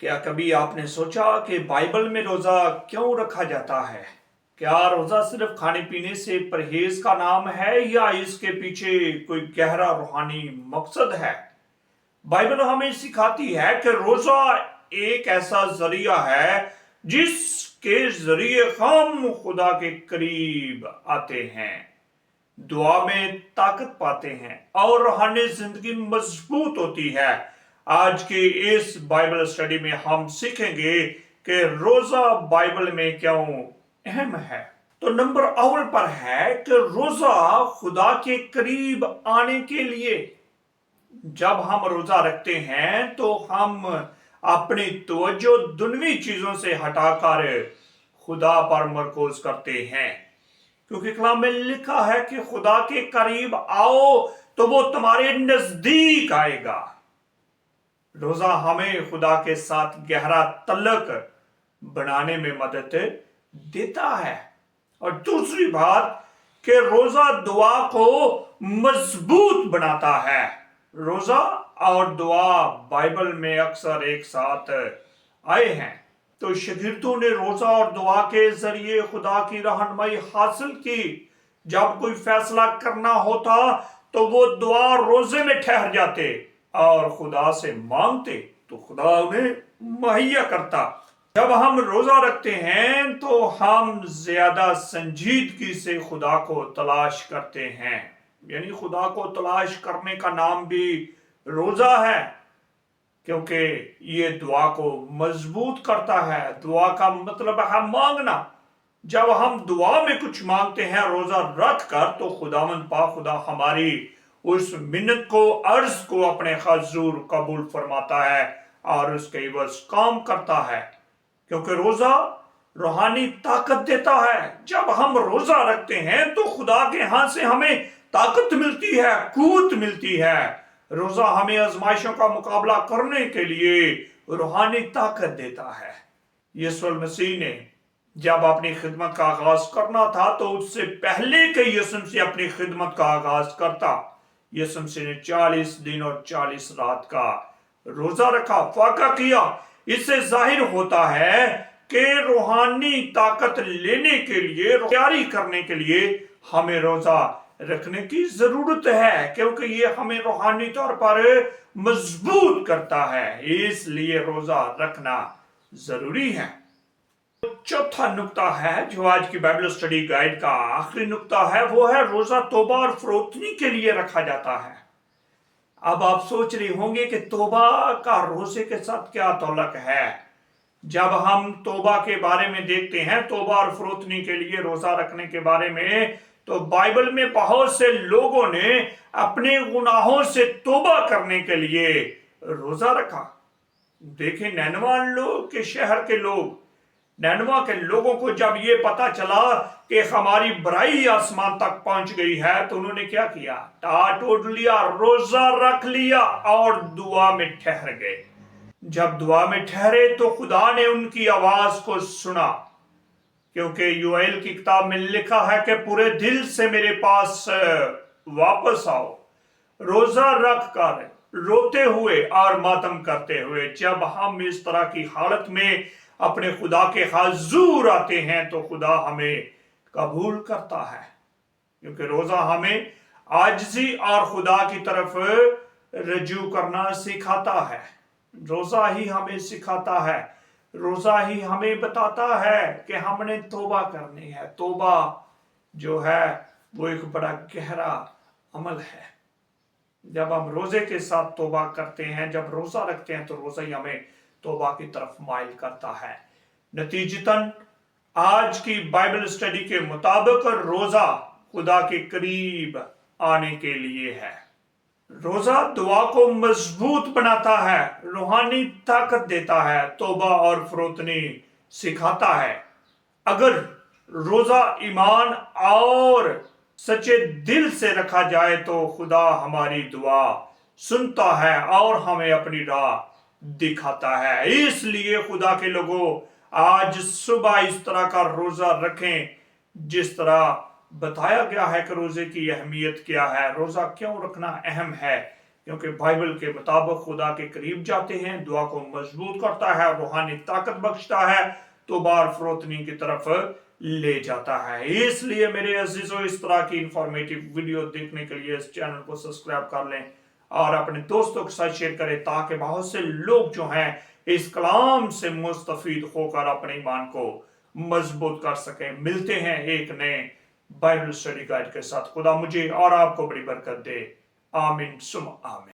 क्या कभी आपने सोचा कि बाइबल में रोजा क्यों रखा जाता है? क्या रोजा सिर्फ खाने पीने से परहेज का नाम है या इसके पीछे कोई गहरा रूहानी मकसद है? बाइबल हमें सिखाती है कि रोजा एक ऐसा जरिया है जिसके जरिए हम खुदा के करीब आते हैं, दुआ में ताकत पाते हैं और रूहानी जिंदगी मजबूत होती है। आज की इस बाइबल स्टडी में हम सीखेंगे कि रोजा बाइबल में क्यों अहम है। तो नंबर अव्वल पर है कि रोजा खुदा के करीब आने के लिए। जब हम रोजा रखते हैं तो हम अपनी तवज्जो दुनियावी चीजों से हटाकर खुदा पर मरकूज करते हैं, क्योंकि कलाम में लिखा है कि खुदा के करीब आओ तो वो तुम्हारे नजदीक आएगा। रोजा हमें खुदा के साथ गहरा तल्लुक बनाने में मदद देता है। और दूसरी बात कि रोजा दुआ को मजबूत बनाता है। रोजा और दुआ बाइबल में अक्सर एक साथ आए हैं। तो शागिर्दों ने रोजा और दुआ के जरिए खुदा की रहनुमाई हासिल की। जब कोई फैसला करना होता तो वो दुआ और रोजे में ठहर जाते और खुदा से मांगते तो खुदा उन्हें मुहैया करता। जब हम रोजा रखते हैं तो हम ज्यादा संजीदगी से खुदा को तलाश करते हैं, यानी खुदा को तलाश करने का नाम भी रोजा है, क्योंकि ये दुआ को मजबूत करता है। दुआ का मतलब है मांगना। जब हम दुआ में कुछ मांगते हैं रोजा रख कर तो खुदावंद पाक खुदा हमारी उस मिन्नत को, अर्ज को अपने हजूर कबूल फरमाता है और उसके एवज काम करता है, क्योंकि रोजा रूहानी ताकत देता है। जब हम रोजा रखते हैं तो खुदा के हाथ से हमें ताकत मिलती है, कुव्वत मिलती है। रोजा हमें आजमाइशों का मुकाबला करने के लिए रूहानी ताकत देता है। यीशु मसीह ने जब अपनी खिदमत का आगाज करना था तो उससे पहले के यीशु मसीह अपनी खिदमत का आगाज करता। यीशु मसीह ने 40 दिन और 40 रात का रोजा रखा, फाका किया। इससे जाहिर होता है कि रूहानी ताकत लेने के लिए, तैयारी करने के लिए हमें रोजा रखने की जरूरत है, क्योंकि ये हमें रूहानी तौर पर मजबूत करता है। इसलिए रोजा रखना जरूरी है। चौथा नुक्ता है जो आज की बाइबल स्टडी गाइड का आखिरी नुक्ता है, वो है रोजा तौबा और फरोख्ती के लिए रखा जाता है। अब आप सोच रहे होंगे कि तौबा का रोजे के साथ क्या ताल्लुक है। जब हम तौबा के बारे में देखते हैं, तौबा और फरोख्ती के लिए रोजा रखने के बारे में, तो बाइबल में बहुत से लोगों ने अपने गुनाहों से तौबा करने के लिए रोजा रखा। देखें, नैनवा लोग के शहर के लोग, नैनवा के लोगों को जब ये पता चला कि हमारी बुराई आसमान तक पहुंच गई है तो उन्होंने क्या किया? टाट ओढ़ लिया, रोजा रख लिया और दुआ में ठहर गए। जब दुआ में ठहरे तो खुदा ने उनकी आवाज को सुना, क्योंकि यूएल की किताब में लिखा है कि पूरे दिल से मेरे पास वापस आओ, रोजा रख कर, रोते हुए और मातम करते हुए। जब हम इस तरह की हालत में अपने खुदा के हजूर आते हैं तो खुदा हमें कबूल करता है, क्योंकि रोजा हमें आजिज़ी और खुदा की तरफ रजू करना सिखाता है। रोजा ही हमें सिखाता है, रोजा ही हमें बताता है कि हमने तौबा करनी है। तौबा जो है वो एक बड़ा गहरा अमल है। जब हम रोजे के साथ तौबा करते हैं, जब रोजा रखते हैं, तो रोजा ही हमें तौबा की तरफ माइल करता है। नतीजतन आज की बाइबल स्टडी के मुताबिक रोजा खुदा के करीब आने के लिए है। रोजा दुआ को मजबूत बनाता है, रूहानी ताकत देता है, तौबा और फरोख्ती सिखाता है। अगर रोजा ईमान और सच्चे दिल से रखा जाए तो खुदा हमारी दुआ सुनता है और हमें अपनी राह दिखाता है। इसलिए खुदा के लोगों, आज सुबह इस तरह का रोजा रखें जिस तरह बताया गया है कि रोजे की अहमियत क्या है, रोजा क्यों रखना अहम है। क्योंकि बाइबल के मुताबिक खुदा के करीब जाते हैं, दुआ को मजबूत करता है, रूहानी ताकत बख्शता है, तो बार फरोतनी की तरफ ले जाता है। इसलिए मेरे अजीजों, इस तरह की इंफॉर्मेटिव वीडियो देखने के लिए इस चैनल को सब्सक्राइब कर लें और अपने दोस्तों के साथ शेयर करें, ताकि बहुत से लोग जो हैं इस कलाम से मुस्तफीद होकर अपने ईमान को मजबूत कर सकें। मिलते हैं एक नए बाइबल स्टडी गाइड के साथ। खुदा मुझे और आपको बड़ी बरकत दे। आमीन सुम आमीन।